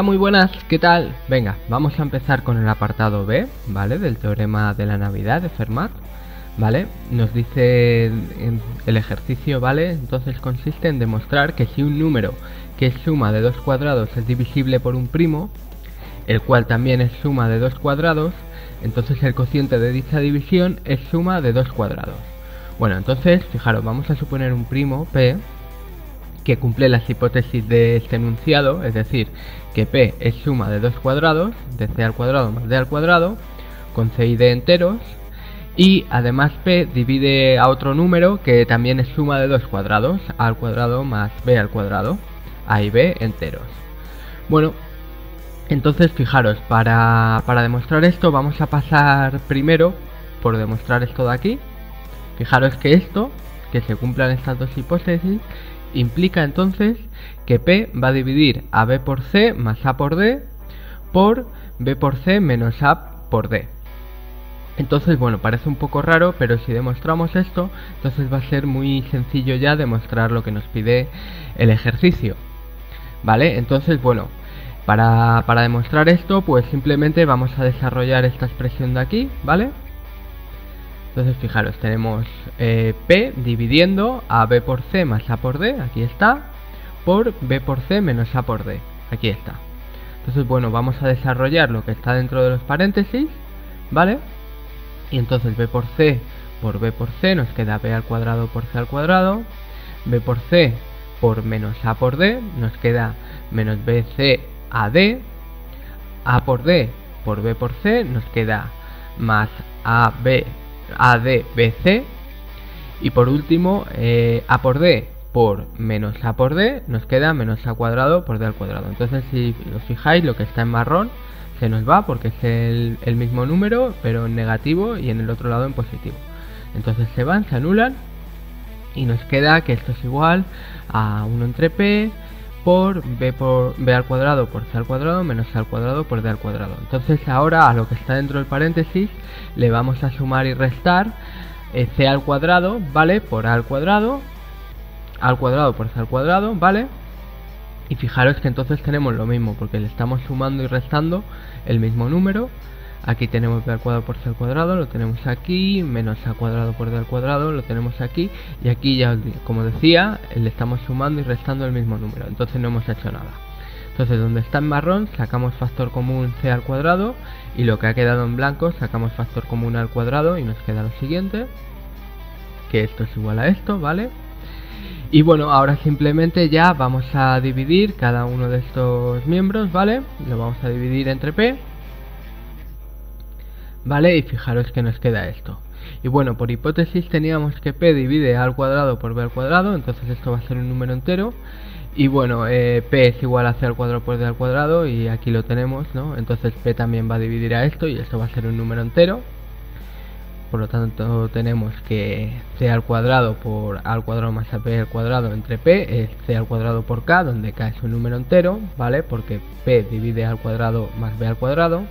Hola, muy buenas, ¿qué tal? Venga, vamos a empezar con el apartado B, ¿vale? Del teorema de la Navidad de Fermat, ¿vale? Nos dice el ejercicio, ¿vale? Entonces consiste en demostrar que si un número que es suma de dos cuadrados es divisible por un primo, el cual también es suma de dos cuadrados, entonces el cociente de dicha división es suma de dos cuadrados. Bueno, entonces, fijaros, vamos a suponer un primo, P, que cumple las hipótesis de este enunciado, es decir, que P es suma de dos cuadrados, de C al cuadrado más D al cuadrado, con C y D enteros, y además P divide a otro número que también es suma de dos cuadrados, A al cuadrado más B al cuadrado, A y B enteros. Bueno, entonces fijaros, para demostrar esto vamos a pasar primero por demostrar esto de aquí. Fijaros que esto, que se cumplan estas dos hipótesis, implica entonces que P va a dividir a B por C más A por D por B por C menos A por D. Entonces, bueno, parece un poco raro, pero si demostramos esto, entonces va a ser muy sencillo ya demostrar lo que nos pide el ejercicio. ¿Vale? Entonces, bueno, para demostrar esto, pues simplemente vamos a desarrollar esta expresión de aquí, ¿vale? Entonces fijaros, tenemos P dividiendo a B por C más A por D, aquí está, por B por C menos A por D, aquí está. Entonces bueno, vamos a desarrollar lo que está dentro de los paréntesis, ¿vale? Y entonces B por C por B por C nos queda B al cuadrado por C al cuadrado, B por C por menos A por D nos queda menos BC AD, A por D por B por C nos queda más AB ADBC, y por último A por D por menos A por D nos queda menos A cuadrado por D al cuadrado. Entonces si os fijáis, lo que está en marrón se nos va porque es el mismo número pero en negativo y en el otro lado en positivo. Entonces se van, se anulan y nos queda que esto es igual a 1 entre P por B al cuadrado por C al cuadrado menos A al cuadrado por D al cuadrado. Entonces ahora a lo que está dentro del paréntesis le vamos a sumar y restar C al cuadrado, ¿vale? Por A al cuadrado por C al cuadrado, ¿vale? Y fijaros que entonces tenemos lo mismo porque le estamos sumando y restando el mismo número. Aquí tenemos B al cuadrado por C al cuadrado, lo tenemos aquí, menos A cuadrado por D al cuadrado, lo tenemos aquí, y aquí ya, como decía, le estamos sumando y restando el mismo número, entonces no hemos hecho nada. Entonces donde está en marrón sacamos factor común C al cuadrado, y lo que ha quedado en blanco sacamos factor común A al cuadrado, y nos queda lo siguiente, que esto es igual a esto, ¿vale? Y bueno, ahora simplemente ya vamos a dividir cada uno de estos miembros, ¿vale? Lo vamos a dividir entre P, ¿vale? Y fijaros que nos queda esto. Y bueno, por hipótesis teníamos que P divide A al cuadrado por B al cuadrado, entonces esto va a ser un número entero. Y bueno, P es igual a C al cuadrado por D al cuadrado, y aquí lo tenemos, ¿no? Entonces P también va a dividir a esto y esto va a ser un número entero. Por lo tanto tenemos que C al cuadrado por A al cuadrado más AP al cuadrado entre P es C al cuadrado por K, donde K es un número entero, ¿vale? Porque P divide A al cuadrado más B al cuadrado.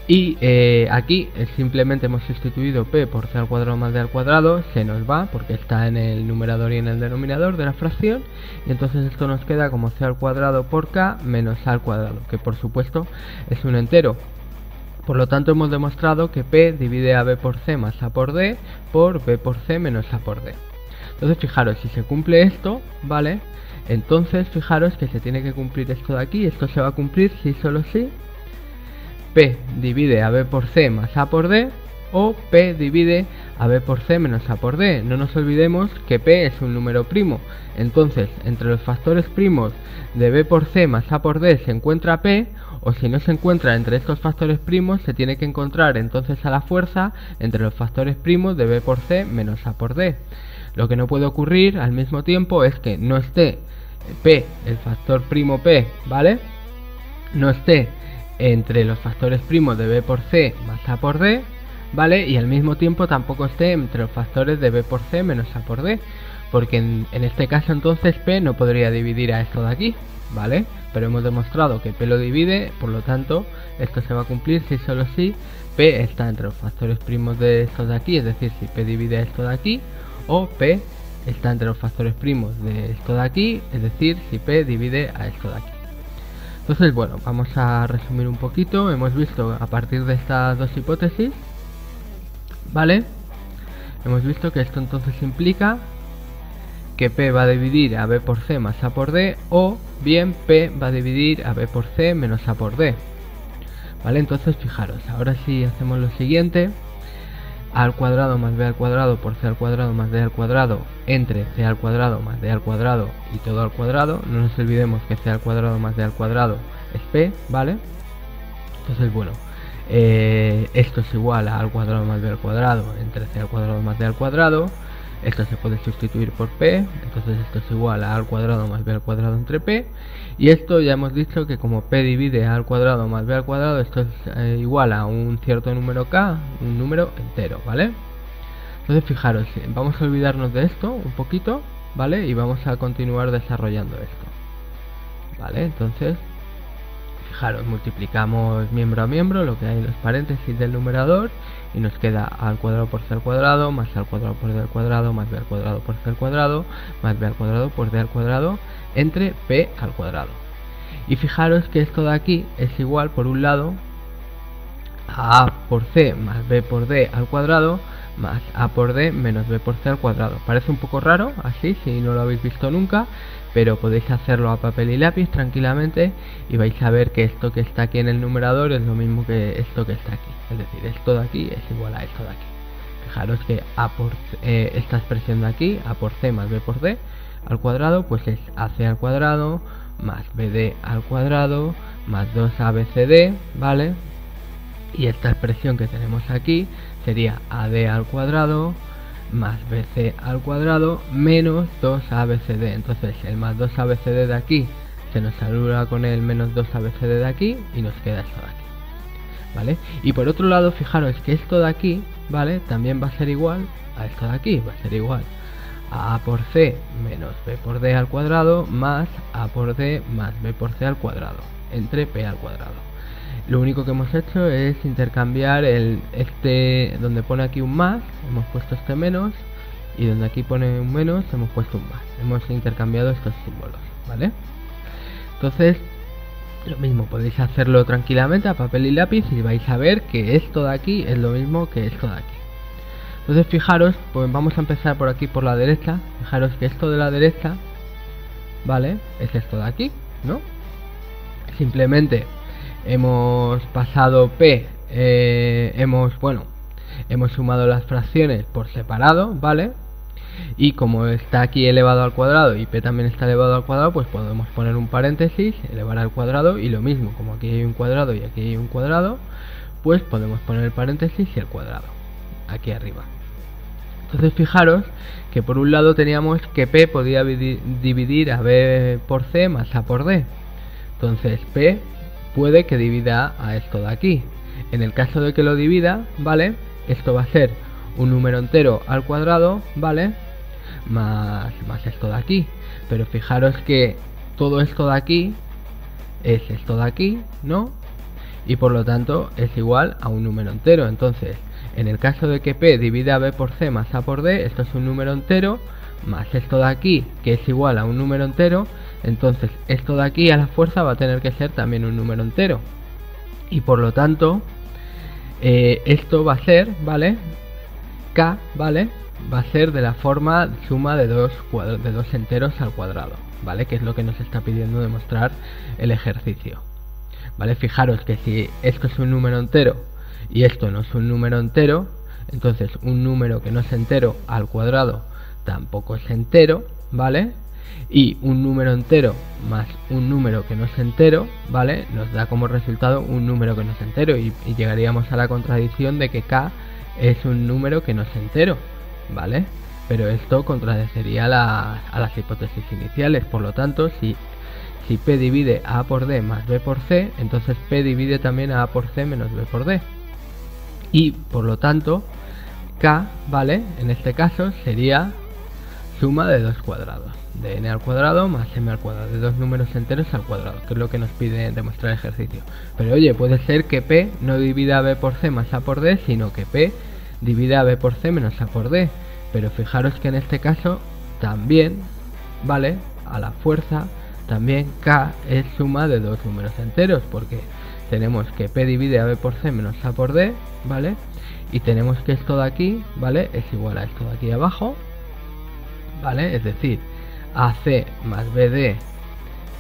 Y aquí simplemente hemos sustituido P por C al cuadrado más D al cuadrado, se nos va porque está en el numerador y en el denominador de la fracción, y entonces esto nos queda como C al cuadrado por K menos A al cuadrado, que por supuesto es un entero. Por lo tanto hemos demostrado que P divide a B por C más A por D por B por C menos A por D. Entonces fijaros, si se cumple esto, ¿vale? Entonces fijaros que se tiene que cumplir esto de aquí, esto se va a cumplir si solo si P divide a B por C más A por D o P divide a B por C menos A por D. No nos olvidemos que P es un número primo, entonces entre los factores primos de B por C más A por D se encuentra P, o si no se encuentra entre estos factores primos se tiene que encontrar entonces a la fuerza entre los factores primos de B por C menos A por D. Lo que no puede ocurrir al mismo tiempo es que no esté P, el factor primo P, ¿vale? No esté entre los factores primos de B por C más A por D, ¿vale? Y al mismo tiempo tampoco esté entre los factores de B por C menos A por D, porque en este caso entonces P no podría dividir a esto de aquí, ¿vale? Pero hemos demostrado que P lo divide, por lo tanto esto se va a cumplir si solo si P está entre los factores primos de esto de aquí, es decir, si P divide a esto de aquí, o P está entre los factores primos de esto de aquí, es decir, si P divide a esto de aquí. Entonces, bueno, vamos a resumir un poquito. Hemos visto a partir de estas dos hipótesis, ¿vale? Hemos visto que esto entonces implica que P va a dividir a B por C más A por D, o bien P va a dividir a B por C menos A por D. ¿Vale? Entonces fijaros, ahora sí hacemos lo siguiente: A al cuadrado más B al cuadrado por C al cuadrado más D al cuadrado entre C al cuadrado más D al cuadrado y todo al cuadrado. No nos olvidemos que C al cuadrado más D al cuadrado es P, ¿vale? Entonces, bueno, esto es igual a A al cuadrado más B al cuadrado entre C al cuadrado más D al cuadrado. Esto se puede sustituir por P, entonces esto es igual a A al cuadrado más B al cuadrado entre P. Y esto ya hemos dicho que como P divide A al cuadrado más B al cuadrado, esto es igual a un cierto número K, un número entero, ¿vale? Entonces fijaros, vamos a olvidarnos de esto un poquito, ¿vale? Y vamos a continuar desarrollando esto, ¿vale? Entonces, fijaros, multiplicamos miembro a miembro lo que hay en los paréntesis del numerador y nos queda A al cuadrado por C al cuadrado más A al cuadrado por D al cuadrado más B al cuadrado por C al cuadrado más B al cuadrado por D al cuadrado entre P al cuadrado. Y fijaros que esto de aquí es igual, por un lado, a A por C más B por D al cuadrado más A por D menos B por C al cuadrado. Parece un poco raro así si no lo habéis visto nunca, pero podéis hacerlo a papel y lápiz tranquilamente y vais a ver que esto que está aquí en el numerador es lo mismo que esto que está aquí. Es decir, esto de aquí es igual a esto de aquí. Fijaros que A por esta expresión de aquí, A por C más B por D al cuadrado, pues es AC al cuadrado más BD al cuadrado más 2ABCD, ¿vale? Y esta expresión que tenemos aquí sería AD al cuadrado más BC al cuadrado menos 2ABCD. Entonces el más 2ABCD de aquí se nos anula con el menos 2ABCD de aquí y nos queda esto de aquí, ¿vale? Y por otro lado, fijaros que esto de aquí, ¿vale? También va a ser igual a esto de aquí, va a ser igual a A por C menos B por D al cuadrado más A por D más B por C al cuadrado entre P al cuadrado. Lo único que hemos hecho es intercambiar donde pone aquí un más, hemos puesto este menos, y donde aquí pone un menos, hemos puesto un más. Hemos intercambiado estos símbolos, ¿vale? Entonces, lo mismo, podéis hacerlo tranquilamente a papel y lápiz y vais a ver que esto de aquí es lo mismo que esto de aquí. Entonces, fijaros, pues vamos a empezar por aquí, por la derecha. Fijaros que esto de la derecha, ¿vale? Es esto de aquí, ¿no? Simplemente hemos pasado P, hemos sumado las fracciones por separado, ¿vale? Y como está aquí elevado al cuadrado y P también está elevado al cuadrado, pues podemos poner un paréntesis, elevar al cuadrado, y lo mismo, como aquí hay un cuadrado y aquí hay un cuadrado, pues podemos poner el paréntesis y el cuadrado aquí arriba. Entonces fijaros que por un lado teníamos que P podía dividir a B por C más A por D. Entonces P puede que divida a esto de aquí. En el caso de que lo divida, ¿vale? Esto va a ser un número entero al cuadrado, ¿vale? Más esto de aquí. Pero fijaros que todo esto de aquí es esto de aquí, ¿no? Y por lo tanto es igual a un número entero. Entonces, en el caso de que P divida a B por C más A por D, esto es un número entero, más esto de aquí, que es igual a un número entero. Entonces esto de aquí a la fuerza va a tener que ser también un número entero, y por lo tanto esto va a ser, ¿vale? K, ¿vale? Va a ser de la forma suma de dos enteros al cuadrado, ¿vale? Que es lo que nos está pidiendo demostrar el ejercicio, ¿vale? Fijaros que si esto es un número entero y esto no es un número entero, entonces un número que no es entero al cuadrado tampoco es entero, ¿vale? Y un número entero más un número que no es entero, ¿vale? Nos da como resultado un número que no es entero, y llegaríamos a la contradicción de que K es un número que no es entero, ¿vale? Pero esto contradeciría a las hipótesis iniciales. Por lo tanto, si P divide a A por D más B por C, entonces P divide también a A por C menos B por D. Y por lo tanto, K, ¿vale? En este caso sería suma de dos cuadrados, de n al cuadrado más m al cuadrado, de dos números enteros al cuadrado, que es lo que nos pide demostrar el ejercicio. Pero oye, puede ser que P no divida a B por C más A por D, sino que P divida a B por C menos A por D. Pero fijaros que en este caso también, ¿vale? A la fuerza también K es suma de dos números enteros, porque tenemos que P divide a B por C menos A por D, ¿vale? Y tenemos que esto de aquí, ¿vale? Es igual a esto de aquí abajo, ¿vale? Es decir, AC más BD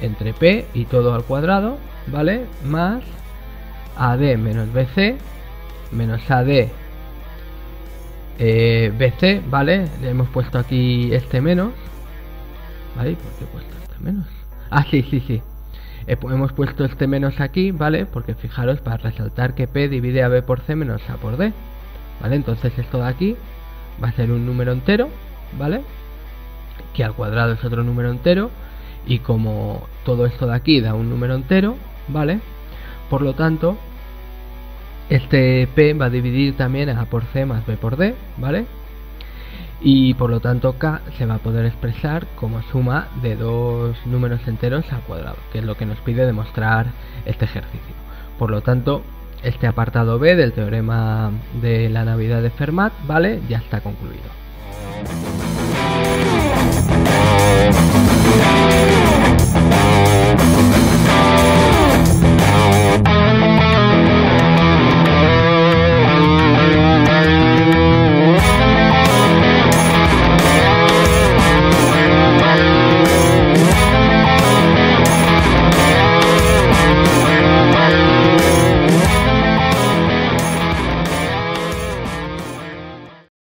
entre P y todo al cuadrado, ¿vale? Más AD menos BC menos AD BC, ¿vale? Le hemos puesto aquí este menos, ¿vale? ¿Por qué he puesto este menos? Ah, sí. Hemos puesto este menos aquí, ¿vale? Porque fijaros, para resaltar que P divide a B por C menos A por D, ¿vale? Entonces esto de aquí va a ser un número entero, ¿vale? Que al cuadrado es otro número entero, y como todo esto de aquí da un número entero, ¿vale? Por lo tanto, este P va a dividir también a por C más B por D, ¿vale? Y por lo tanto K se va a poder expresar como suma de dos números enteros al cuadrado, que es lo que nos pide demostrar este ejercicio. Por lo tanto, este apartado B del teorema de la Navidad de Fermat, ¿vale? Ya está concluido.